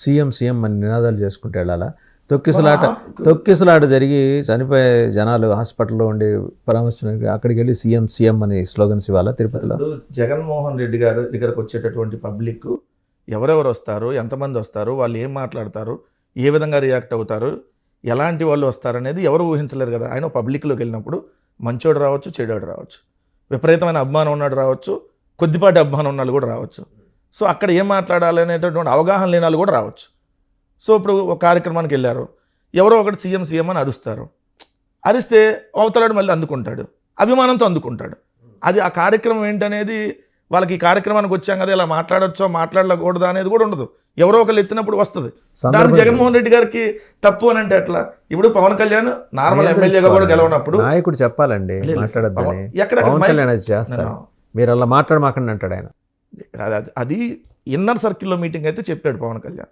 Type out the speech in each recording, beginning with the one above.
CM అని నినాదాలు చేసుకుంటూ వెళ్ళాలా? తొక్కిసలాట జరిగి చనిపోయే జనాలు హాస్పిటల్లో ఉండి పరామర్శించడానికి అక్కడికి వెళ్ళి సీఎం అని స్లోగన్స్ ఇవ్వాలా తిరుపతిలో? జగన్మోహన్ రెడ్డి గారి దగ్గరకు వచ్చేటటువంటి పబ్లిక్ ఎవరెవరు వస్తారు, ఎంతమంది వస్తారు, వాళ్ళు ఏం మాట్లాడతారు, ఏ విధంగా రియాక్ట్ అవుతారు, ఎలాంటి వాళ్ళు వస్తారు అనేది ఎవరు ఊహించలేరు కదా. ఆయన పబ్లిక్లోకి వెళ్ళినప్పుడు మంచోడు రావచ్చు, చెడోడు రావచ్చు, విపరీతమైన అభిమానం ఉన్నాడు రావచ్చు, కొద్దిపాటి అభిమానం ఉన్నాళ్ళు కూడా రావచ్చు. సో అక్కడ ఏం మాట్లాడాలి అనేటటువంటి అవగాహన లేని వాళ్ళు కూడా రావచ్చు. సో ఇప్పుడు ఒక కార్యక్రమానికి వెళ్ళారు, ఎవరో ఒకటి సీఎం అని అరుస్తారు. అరిస్తే అవతలాడు మళ్ళీ అందుకుంటాడు, అభిమానంతో అందుకుంటాడు. అది ఆ కార్యక్రమం ఏంటనేది వాళ్ళకి ఈ కార్యక్రమానికి వచ్చాం కదా ఇలా మాట్లాడచ్చో మాట్లాడకూడదా అనేది కూడా ఉండదు. ఎవరో ఒకళ్ళు ఎత్తినప్పుడు వస్తుంది. దానికి జగన్మోహన్ రెడ్డి గారికి తప్పు అని అంటే ఎట్లా? ఇప్పుడు పవన్ కళ్యాణ్ నార్మల్ ఎమ్మెల్యేగా కూడా గెలవనప్పుడు నాయకుడు చెప్పాలండి మాట్లాడద్దని. పవన్ కళ్యాణ్ అది చేస్తాను, మీరు అలా మాట్లాడమాకండి అంటాడు ఆయన. అది ఇన్నర్ సర్కిల్లో మీటింగ్ అయితే చెప్పాడు పవన్ కళ్యాణ్.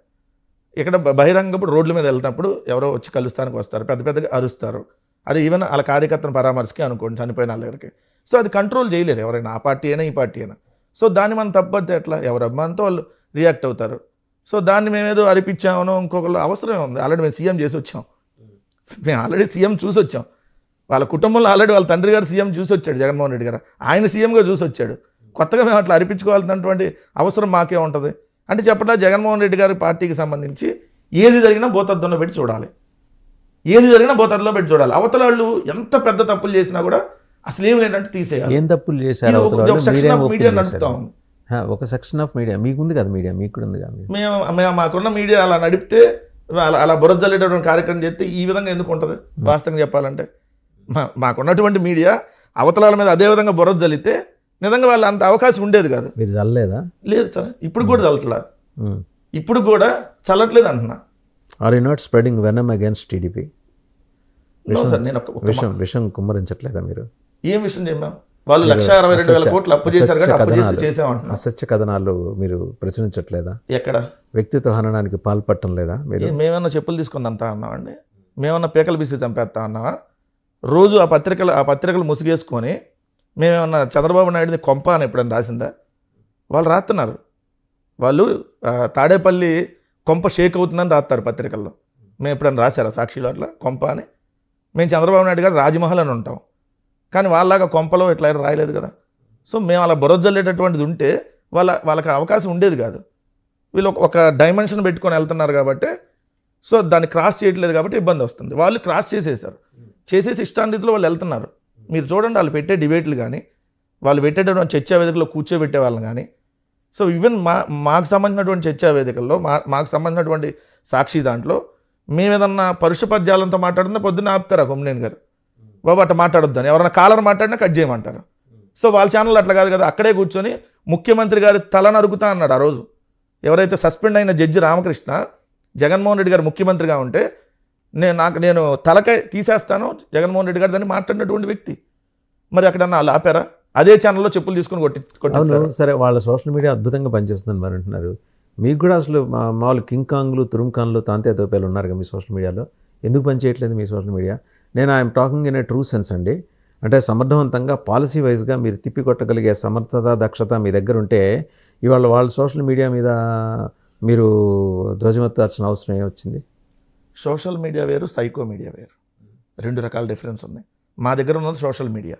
ఇక్కడ బహిరంగప్పుడు రోడ్ల మీద వెళ్తున్నప్పుడు ఎవరో వచ్చి కలుస్తానికి వస్తారు, పెద్ద పెద్దగా అరుస్తారు. అది ఈవెన్ వాళ్ళ కార్యకర్తను పరామర్శకి అనుకోండి, చనిపోయిన వాళ్ళ దగ్గరికి. సో అది కంట్రోల్ చేయలేరు ఎవరైనా, ఆ పార్టీ అయినా ఈ పార్టీ అయినా. సో దాన్ని మనం తప్పడితే ఎట్లా? ఎవరు అభిమానంతో వాళ్ళు రియాక్ట్ అవుతారు. సో దాన్ని మేమేదో అరిపించామనో ఇంకొకళ్ళు అవసరమే ఉంది. ఆల్రెడీ మేము సీఎం చేసి వచ్చాం, మేము ఆల్రెడీ సీఎం చూసి వచ్చాం. వాళ్ళ కుటుంబంలో ఆల్రెడీ వాళ్ళ తండ్రి గారు సీఎం చూసి వచ్చాడు, జగన్మోహన్ రెడ్డి గారు ఆయన సీఎంగా చూసి వచ్చాడు. కొత్తగా మేము అట్లా అరిపించుకోవాల్సినటువంటి అవసరం మాకే ఉంటుంది. అంటే చెప్పట్లా జగన్మోహన్ రెడ్డి గారి పార్టీకి సంబంధించి ఏది జరిగినా భూతద్దంలో పెట్టి చూడాలి, ఏది జరిగినా భూతద్దంలో పెట్టి చూడాలి. అవతల వాళ్ళు ఎంత పెద్ద తప్పులు చేసినా కూడా అసలు ఏం లేదంటే తీసేయాలి. ఏం తప్పులు చేశారు? మీడియా నడుపుతాం, ఒక సెక్షన్ ఆఫ్ మీడియా మీకుంది కదా, మీడియా మీకు కూడా ఉంది కదా. మేము మాకున్న మీడియా అలా నడిపితే అలా బురజల్లేటటువంటి కార్యక్రమం చేస్తే ఈ విధంగా ఎందుకు ఉంటుంది? వాస్తవంగా చెప్పాలంటే మాకున్నటువంటి మీడియా అవతలాల మీద అదే విధంగా బురద జల్లితే నిజంగా వాళ్ళు అంత అవకాశం ఉండేది కాదు. మీరు చల్లలేదా? లేదు సార్, ఇప్పుడు కూడా చల్లట్లా, ఇప్పుడు కూడా చల్లట్లేదు అంటున్నా. Are you not spreading venom against TDP? నేను విషం కుమ్మరించట్లేదా మీరు? ఏం విషయం చెప్పాం? వాళ్ళు 1,62,000 కోట్లు అప్పు చేశారు కదా, అప్పు చేసి చేసామంటున్నా. అసత్య కథనాలు మీరు ప్రచురించట్లేదా? ఎక్కడ? వ్యక్తిత్వ హననానికి పాల్పడటం లేదా మీరు? మేమన్నా చెప్పులు తీసుకుంది అంతా అన్నామండి? మేమన్నా పీకలు బిసి చంపేస్తా అన్నావా? రోజు ఆ పత్రికలు ముసుగేసుకొని మేమేమన్నా చంద్రబాబు నాయుడిని కొంప అని ఎప్పుడైనా రాసిందా? వాళ్ళు రాస్తున్నారు. వాళ్ళు తాడేపల్లి కొంప షేక్ అవుతుందని రాస్తారు పత్రికల్లో. మేము ఎప్పుడైనా రాశారా సాక్షిలో అట్లా కొంప అని? మేము చంద్రబాబు నాయుడు గారు రాజమహల్ అని ఉంటాం, కానీ వాళ్ళలాగా కొంపలో ఇట్లా రాయలేదు కదా. సో మేము అలా బురజల్లేటటువంటిది ఉంటే వాళ్ళకి అవకాశం ఉండేది కాదు. వీళ్ళు ఒక డైమెన్షన్ పెట్టుకొని వెళ్తున్నారు కాబట్టి, సో దాన్ని క్రాస్ చేయట్లేదు కాబట్టి ఇబ్బంది వస్తుంది. వాళ్ళు క్రాస్ చేసేసి ఇష్టాన్రీతిలో వాళ్ళు వెళ్తున్నారు. మీరు చూడండి, వాళ్ళు పెట్టే డిబేట్లు కానీ, వాళ్ళు పెట్టేటటువంటి చర్చా వేదికలో కూర్చోబెట్టే వాళ్ళని కానీ, సో ఈవెన్ మాకు సంబంధించినటువంటి చర్చా వేదికల్లో మాకు సంబంధించినటువంటి సాక్షి దాంట్లో మేము ఏదన్నా పరుష పద్యాలంతో మాట్లాడుతున్నా పొద్దున్న ఆపుతారు కొమ్మినేని గారు, బాబు అట్లా మాట్లాడొద్దని. ఎవరైనా కాలర్ మాట్లాడినా కట్ చేయమంటారు. సో వాళ్ళ ఛానల్ అట్లా కాదు కదా, అక్కడే కూర్చొని ముఖ్యమంత్రి గారి తల నరుకుతా అన్నాడు ఆ రోజు. ఎవరైతే సస్పెండ్ అయిన జడ్జి రామకృష్ణ జగన్మోహన్ రెడ్డి గారు ముఖ్యమంత్రిగా ఉంటే నేను తలకాయ తీసేస్తాను జగన్మోహన్ రెడ్డి గారు దాన్ని మాట్లాడినటువంటి వ్యక్తి. మరి అక్కడన్నా వాళ్ళు ఆపారా? అదే ఛానల్లో చెప్పులు తీసుకుని కొట్టారు. సరే, వాళ్ళ సోషల్ మీడియా అద్భుతంగా పనిచేస్తుందని మరి అంటున్నారు. మీకు కూడా అసలు మామూలు కింగ్ కాంగ్లు, తురుంకాన్లు, తాంతే తోపేలు ఉన్నారు కదా మీ సోషల్ మీడియాలో. ఎందుకు పనిచేయట్లేదు మీ సోషల్ మీడియా? నేను I'm talking in a true sense అండి. అంటే సమర్థవంతంగా పాలసీ వైజ్గా మీరు తిప్పికొట్టగలిగే సమర్థత, దక్షత మీ దగ్గర ఉంటే ఇవాళ వాళ్ళ సోషల్ మీడియా మీద మీరు ధ్వజమెత్తాల్సిన అవసరం ఏమొచ్చింది? సోషల్ మీడియా వేరు, సైకో మీడియా వేరు, రెండు రకాల డిఫరెన్స్ ఉన్నాయి. మా దగ్గర ఉన్నది సోషల్ మీడియా,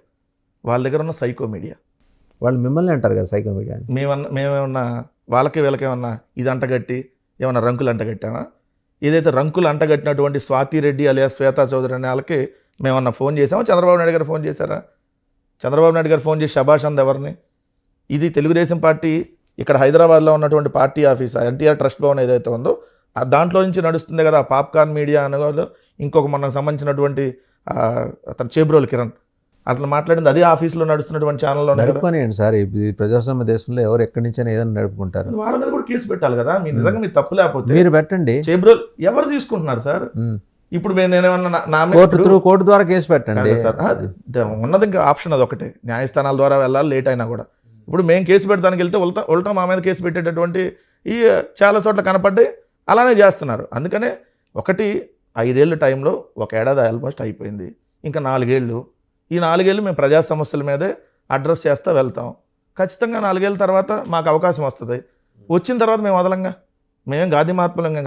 వాళ్ళ దగ్గర ఉన్న సైకో మీడియా. వాళ్ళు మిమ్మల్ని అంటారు కదా సైకో మీడియా. మేమేమన్నా వాళ్ళకి వీళ్ళకేమన్నా ఇది అంటగట్టి ఏమన్నా రంకులు అంటగట్టామా? ఏదైతే రంకులు అంటగట్టినటువంటి స్వాతిరెడ్డి అలియా శ్వేతా చౌదరి అనే వాళ్ళకి మేమన్నా ఫోన్ చేసామా? చంద్రబాబు నాయుడు గారు ఫోన్ చేశారా? చంద్రబాబు నాయుడు గారు ఫోన్ చేసి శభాష్ అంది ఎవరిని? ఇది తెలుగుదేశం పార్టీ ఇక్కడ హైదరాబాద్లో ఉన్నటువంటి party office NTR trust Bhavan ఏదైతే ఉందో దాంట్లో నుంచి నడుస్తుంది కదా పాప్కార్న్ మీడియా అనే వాళ్ళు. ఇంకొక మనకు సంబంధించినటువంటి అతను చేబ్రోలు కిరణ్ అట్లా మాట్లాడింది అదే ఆఫీస్లో నడుస్తున్నటువంటి ఛానల్లో. నడుపుకోనియండి సార్, ఈ ప్రజాస్వామ్య దేశంలో ఎవరు ఎక్కడి నుంచైనా ఏదైనా నడుపుకుంటారు. వాళ్ళ మీద కూడా కేసు పెట్టాలి కదా. మీ నిజంగా మీరు తప్పు లేకపోతే మీరు పెట్టండి. చేబ్రోలు ఎవరు తీసుకుంటున్నారు సార్? ఇప్పుడు నేనేమన్నా కోర్టు ద్వారా కేసు పెట్టండి సార్. ఉన్నది ఇంకా ఆప్షన్ అది ఒకటే, న్యాయస్థానాల ద్వారా వెళ్ళాలి లేట్ అయినా కూడా. ఇప్పుడు మేము కేసు పెడతానికి వెళ్తే ఉల్టా మా మీద కేసు పెట్టేటటువంటి ఈ చాలా చోట్ల కనపడ్డాయి, అలానే చేస్తున్నారు. అందుకనే 5 ఏళ్ళ టైంలో 1 ఏడాది ఆల్మోస్ట్ అయిపోయింది, ఇంకా 4 ఏళ్ళు. ఈ 4 ఏళ్ళు మేము ప్రజా సమస్యల మీదే అడ్రస్ చేస్తూ వెళ్తాం. ఖచ్చితంగా 4 ఏళ్ళ తర్వాత మాకు అవకాశం వస్తుంది. వచ్చిన తర్వాత మేము వదలంగా మేమేం గాంధీ మహాత్ములం